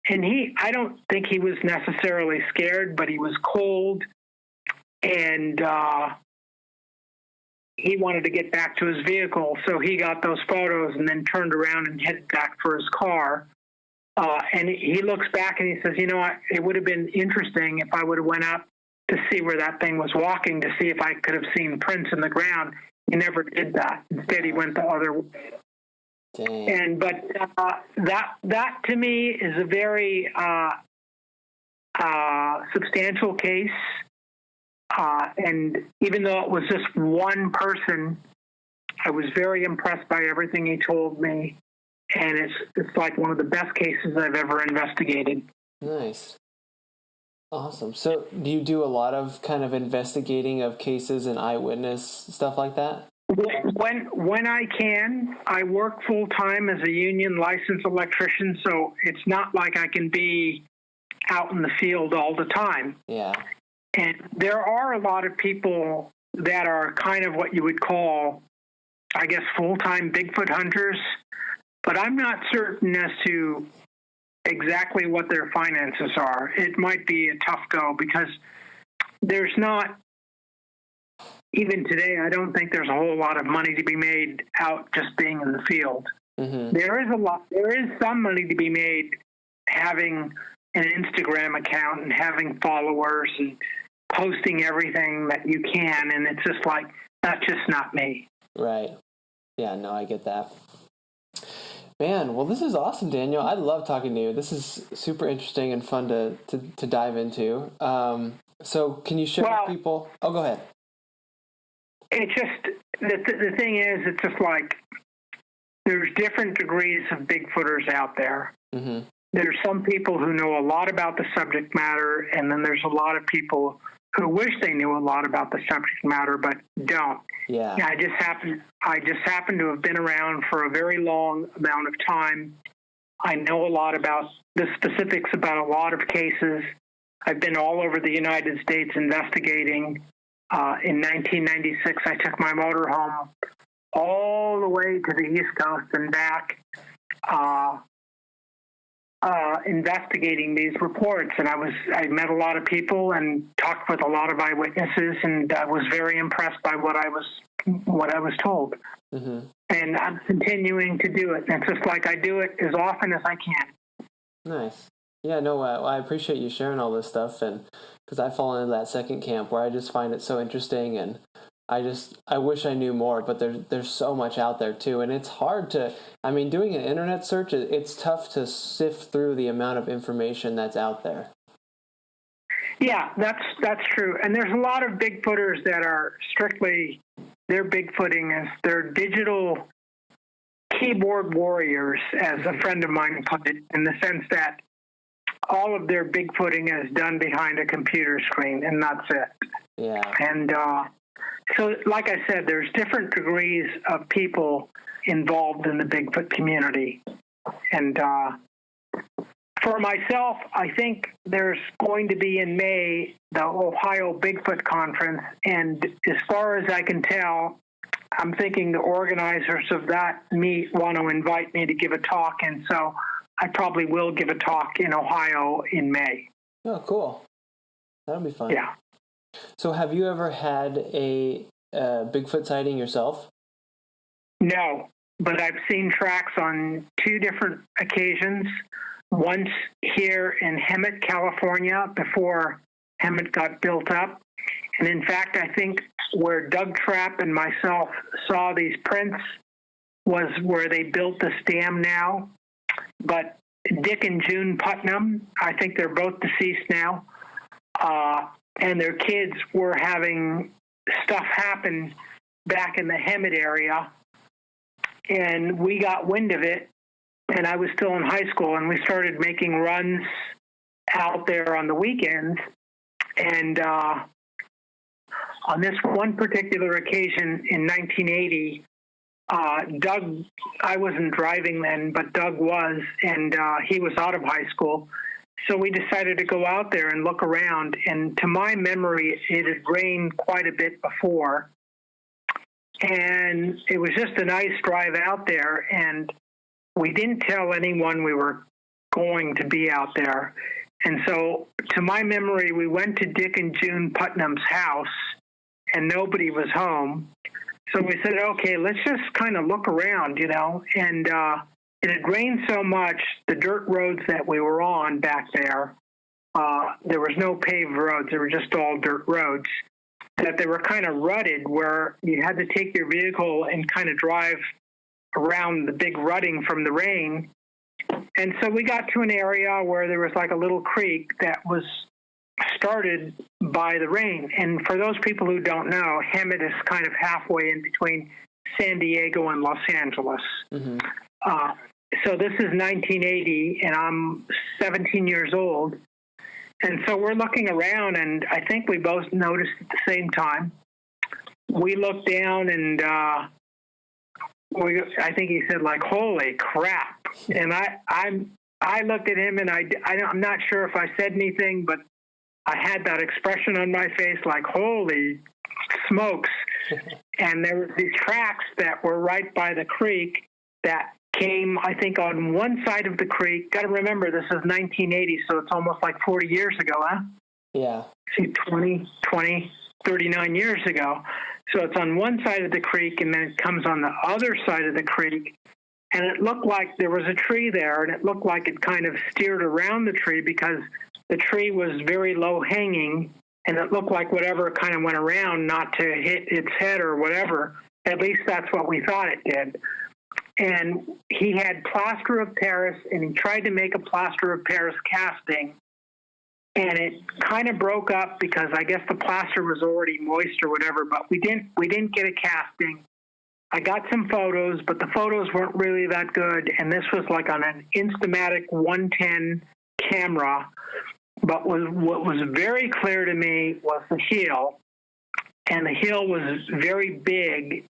And I don't think he was necessarily scared, but he was cold. And he wanted to get back to his vehicle, so he got those photos and then turned around and headed back for his car. And he looks back and he says, it would have been interesting if I would have went up to see where that thing was walking, to see if I could have seen prints in the ground. He never did that. Instead, he went the other way. Dang. But that to me is a very substantial case. And even though it was just one person, I was very impressed by everything he told me. And it's like one of the best cases I've ever investigated. Nice. Awesome. So do you do a lot of kind of investigating of cases and eyewitness stuff like that? When I can, I work full time as a union licensed electrician, so it's not like I can be out in the field all the time. Yeah. And there are a lot of people that are kind of what you would call, I guess, full-time Bigfoot hunters, but I'm not certain as to exactly what their finances are. It might be a tough go because there's not, even today, I don't think there's a whole lot of money to be made out just being in the field. Mm-hmm. There is some money to be made having an Instagram account and having followers and posting everything that you can, and it's just like, that's just not me. Right. Yeah, no, I get that. Man, well, this is awesome, Daniel. I love talking to you. This is super interesting and fun to dive into. So can you share with people? Oh, go ahead. It's just, the thing is, it's just like, there's different degrees of Bigfooters out there. Mm-hmm. There's some people who know a lot about the subject matter, and then there's a lot of people who wish they knew a lot about the subject matter, but don't. Yeah. I just happen to have been around for a very long amount of time. I know a lot about the specifics about a lot of cases. I've been all over the United States investigating. In 1996, I took my motorhome all the way to the East Coast and back, investigating these reports. And I met a lot of people and talked with a lot of eyewitnesses, and I was very impressed by what I was told. Mm-hmm. And I'm continuing to do it. And it's just like I do it as often as I can. Nice. Yeah, no, I appreciate you sharing all this stuff, and because I fall into that second camp where I just find it so interesting, and I wish I knew more, but there's so much out there too, and it's hard to, doing an internet search, it's tough to sift through the amount of information that's out there. Yeah, that's true. And there's a lot of Bigfooters that are strictly, their Bigfooting is they're digital keyboard warriors, as a friend of mine put it, in the sense that all of their Bigfooting is done behind a computer screen, and that's it. Yeah. And so, like I said, there's different degrees of people involved in the Bigfoot community. And for myself, I think there's going to be in May the Ohio Bigfoot Conference, and as far as I can tell, I'm thinking the organizers of that meet want to invite me to give a talk, and so I probably will give a talk in Ohio in May. Oh, cool. That'll be fun. Yeah. So have you ever had a Bigfoot sighting yourself? No, but I've seen tracks on two different occasions. Once here in Hemet, California, before Hemet got built up. And in fact, I think where Doug Trapp and myself saw these prints was where they built this dam now. But Dick and June Putnam, I think they're both deceased now, and their kids were having stuff happen back in the Hemet area. And we got wind of it, and I was still in high school, and we started making runs out there on the weekends. And on this one particular occasion in 1980, Doug, I wasn't driving then, but Doug was, and he was out of high school. So we decided to go out there and look around. And to my memory, it had rained quite a bit before. And it was just a nice drive out there. And we didn't tell anyone we were going to be out there. And so to my memory, we went to Dick and June Putnam's house, and nobody was home. So we said, okay, let's just kind of look around, and it had rained so much, the dirt roads that we were on back there, there was no paved roads. They were just all dirt roads, that they were kind of rutted where you had to take your vehicle and kind of drive around the big rutting from the rain. And so we got to an area where there was like a little creek that was started by the rain. And for those people who don't know, Hemet is kind of halfway in between San Diego and Los Angeles. Mm-hmm. So this is 1980, and I'm 17 years old. And so we're looking around, and I think we both noticed at the same time. We looked down, and I think he said, like, holy crap. And I looked at him, and I'm not sure if I said anything, but I had that expression on my face, like, holy smokes. And there were these tracks that were right by the creek that came, I think, on one side of the creek. Got to remember, this is 1980, so it's almost like 40 years ago, huh? Yeah. See, 39 years ago. So it's on one side of the creek, and then it comes on the other side of the creek. And it looked like there was a tree there, and it looked like it kind of steered around the tree because the tree was very low-hanging, and it looked like whatever kind of went around not to hit its head or whatever. At least that's what we thought it did. And he had plaster of Paris, and he tried to make a plaster of Paris casting, and it kind of broke up because I guess the plaster was already moist or whatever. But we didn't get a casting. I got some photos, but the photos weren't really that good, and this was like on an Instamatic 110 camera. But what was very clear to me was the heel, and the heel was very big,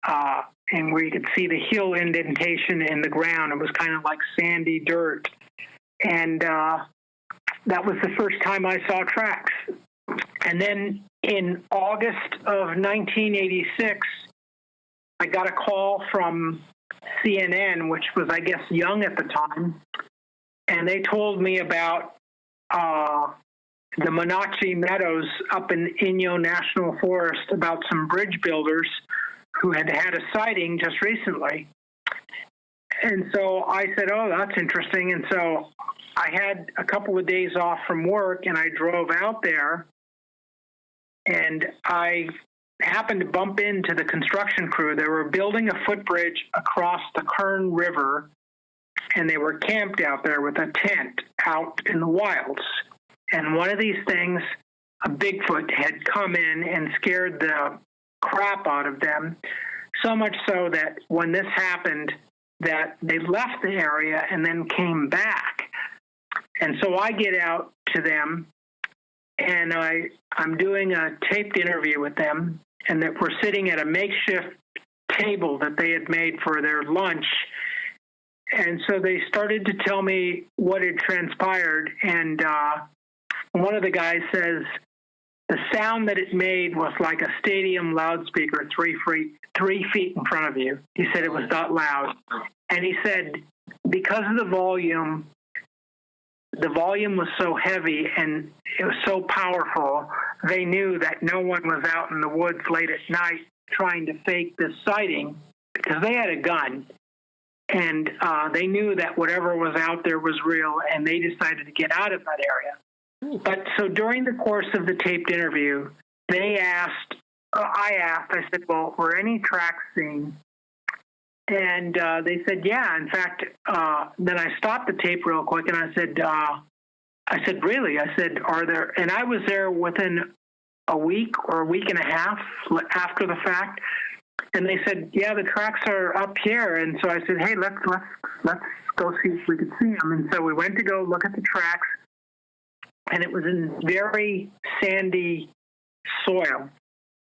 and where you could see the heel indentation in the ground. It was kind of like sandy dirt. And that was the first time I saw tracks. And then in August of 1986, I got a call from CNN, which was, I guess, young at the time. And they told me about the Monachi Meadows up in Inyo National Forest, about some bridge builders who had a sighting just recently. And so I said, oh, that's interesting. And so I had a couple of days off from work, and I drove out there, and I happened to bump into the construction crew. They were building a footbridge across the Kern River, and they were camped out there with a tent out in the wilds. And one of these things, a Bigfoot, had come in and scared the crap out of them, so much so that when this happened, that they left the area and then came back. And so I get out to them, and I'm doing a taped interview with them, and that we're sitting at a makeshift table that they had made for their lunch. And so they started to tell me what had transpired, and one of the guys says the sound that it made was like a stadium loudspeaker 3 feet in front of you. He said it was that loud. And he said because of the volume was so heavy and it was so powerful, they knew that no one was out in the woods late at night trying to fake this sighting, because they had a gun. And they knew that whatever was out there was real, and they decided to get out of that area. But so during the course of the taped interview, I said, well, were any tracks seen? And they said, yeah. In fact, then I stopped the tape real quick, and I said, really? I said, are there? And I was there within a week or a week and a half after the fact. And they said, yeah, the tracks are up here. And so I said, hey, let's go see if we could see them. And so we went to go look at the tracks, and it was in very sandy soil.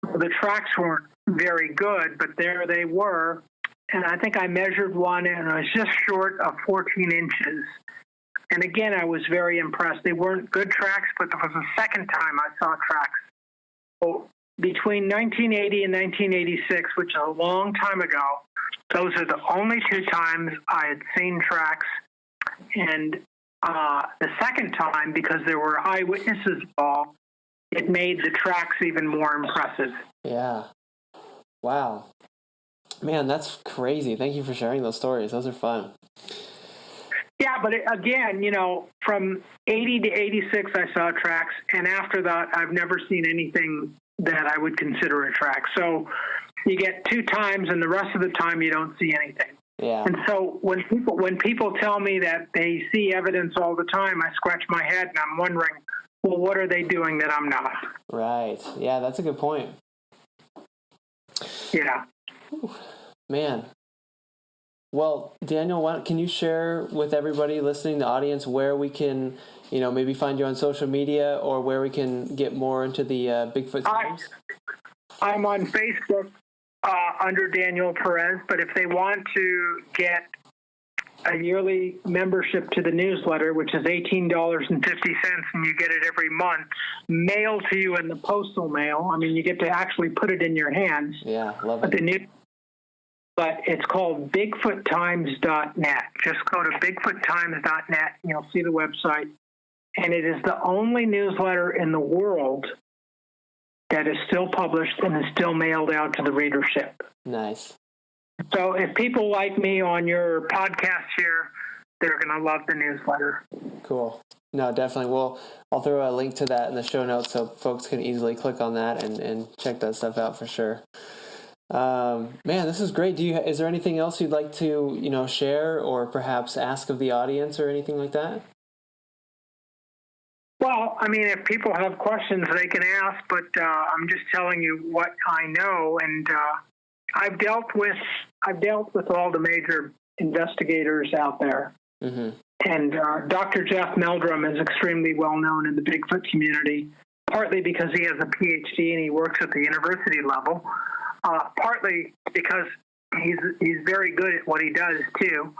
The tracks weren't very good, but there they were. And I think I measured one, and it was just short of 14 inches. And again, I was very impressed. They weren't good tracks, but it was the second time I saw tracks. So between 1980 and 1986, which is a long time ago, those are the only 2 times I had seen tracks. And the second time, because there were eyewitnesses involved, it made the tracks even more impressive. Yeah. Wow. Man, that's crazy. Thank you for sharing those stories. Those are fun. Yeah, but again, from 80 to 86, I saw tracks, and after that, I've never seen anything that I would consider a track. So you get 2 times, and the rest of the time, you don't see anything. Yeah. And so when people tell me that they see evidence all the time, I scratch my head, and I'm wondering, well, what are they doing that I'm not? Right. Yeah, that's a good point. Yeah. Man. Well, Daniel, can you share with everybody listening, the audience, where we can, maybe find you on social media, or where we can get more into the Bigfoot Times? I'm on Facebook under Daniel Perez, but if they want to get a yearly membership to the newsletter, which is $18.50, and you get it every month, mailed to you in the postal mail. I mean, you get to actually put it in your hands. Yeah, love it. But it's called BigfootTimes.net. Just go to BigfootTimes.net, and you'll see the website. And it is the only newsletter in the world that is still published and is still mailed out to the readership. Nice. So if people like me on your podcast here, they're going to love the newsletter. Cool. No, definitely. Well, I'll throw a link to that in the show notes so folks can easily click on that and check that stuff out for sure. Man, this is great. Is there anything else you'd like to, share or perhaps ask of the audience or anything like that? Well, I mean, if people have questions, they can ask, but I'm just telling you what I know, and I've dealt with all the major investigators out there. Mm-hmm. And Dr. Jeff Meldrum is extremely well known in the Bigfoot community, partly because he has a PhD and he works at the university level, partly because he's very good at what he does too.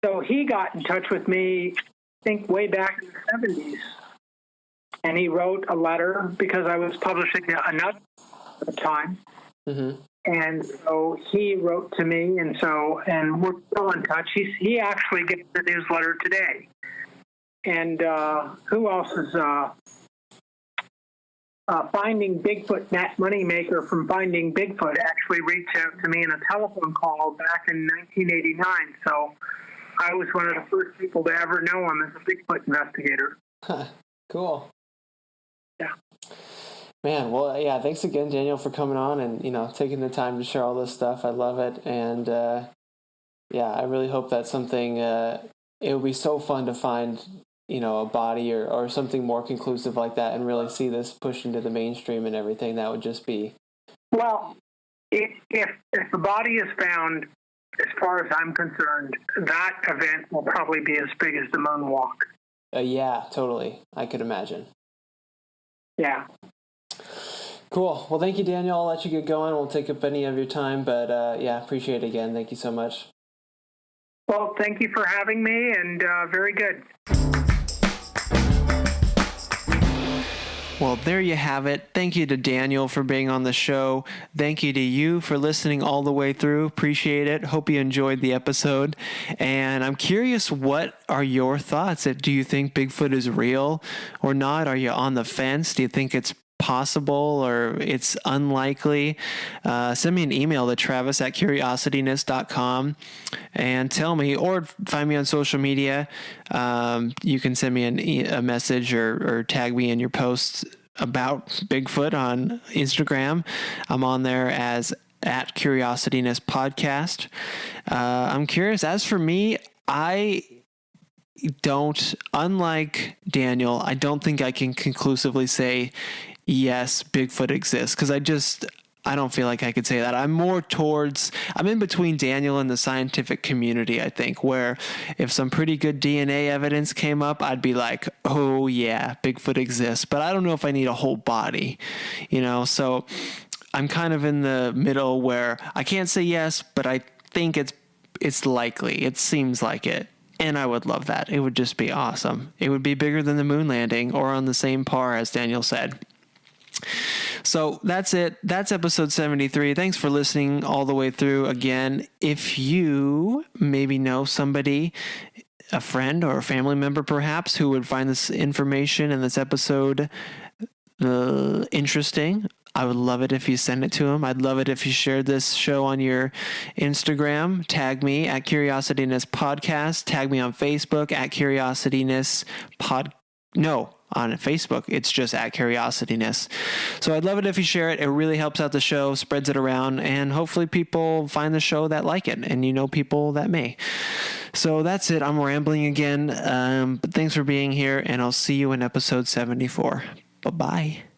So he got in touch with me, I think way back in the 70s, and he wrote a letter because I was publishing another at the time. Mm-hmm. And so he wrote to me, and we're still in touch. He actually gets the newsletter today. And who else is Finding Bigfoot? Nat Moneymaker from Finding Bigfoot actually reached out to me in a telephone call back in 1989. So I was one of the first people to ever know him as a Bigfoot investigator. Cool. Yeah. Man, well, yeah, thanks again, Daniel, for coming on and, taking the time to share all this stuff. I love it. And, I really hope that's something, it would be so fun to find, a body or something more conclusive like that and really see this push into the mainstream and everything. That would just be... Well, if the body is found, as far as I'm concerned, that event will probably be as big as the moonwalk. Yeah, totally. I could imagine. Yeah. Cool. Well, thank you, Daniel. I'll let you get going. I won't take up any of your time, but appreciate it again. Thank you so much. Well, thank you for having me, and very good. Well, there you have it. Thank you to Daniel for being on the show. Thank you to you for listening all the way through. Appreciate it. Hope you enjoyed the episode. And I'm curious, what are your thoughts? Do you think Bigfoot is real or not? Are you on the fence? Do you think it's possible or it's unlikely? Send me an email to travis@curiosityness.com and tell me, or find me on social media. You can send me a message or tag me in your posts about Bigfoot on Instagram. I'm on there as @Curiosityness podcast. I'm curious. As for me, unlike Daniel, I don't think I can conclusively say yes, Bigfoot exists, because I don't feel like I could say that. I'm in between Daniel and the scientific community, I think, where if some pretty good DNA evidence came up, I'd be like, oh yeah, Bigfoot exists, but I don't know if I need a whole body, so I'm kind of in the middle where I can't say yes, but I think it's likely. It seems like it. And I would love that. It would just be awesome. It would be bigger than the moon landing, or on the same par as Daniel said. So that's it. That's episode 73. Thanks for listening all the way through. Again, if you maybe know somebody, a friend or a family member perhaps, who would find this information in this episode interesting, I would love it if you send it to him. I'd love it if you shared this show on your Instagram. Tag me at Curiosityness Podcast. Tag me on Facebook at Curiosityness Pod. No, on Facebook, it's just at Curiosityness. So I'd love it if you share it. It really helps out the show, spreads it around, and hopefully people find the show that like it, and you know people that may. So that's it. I'm rambling again, but thanks for being here, and I'll see you in episode 74. Bye-bye.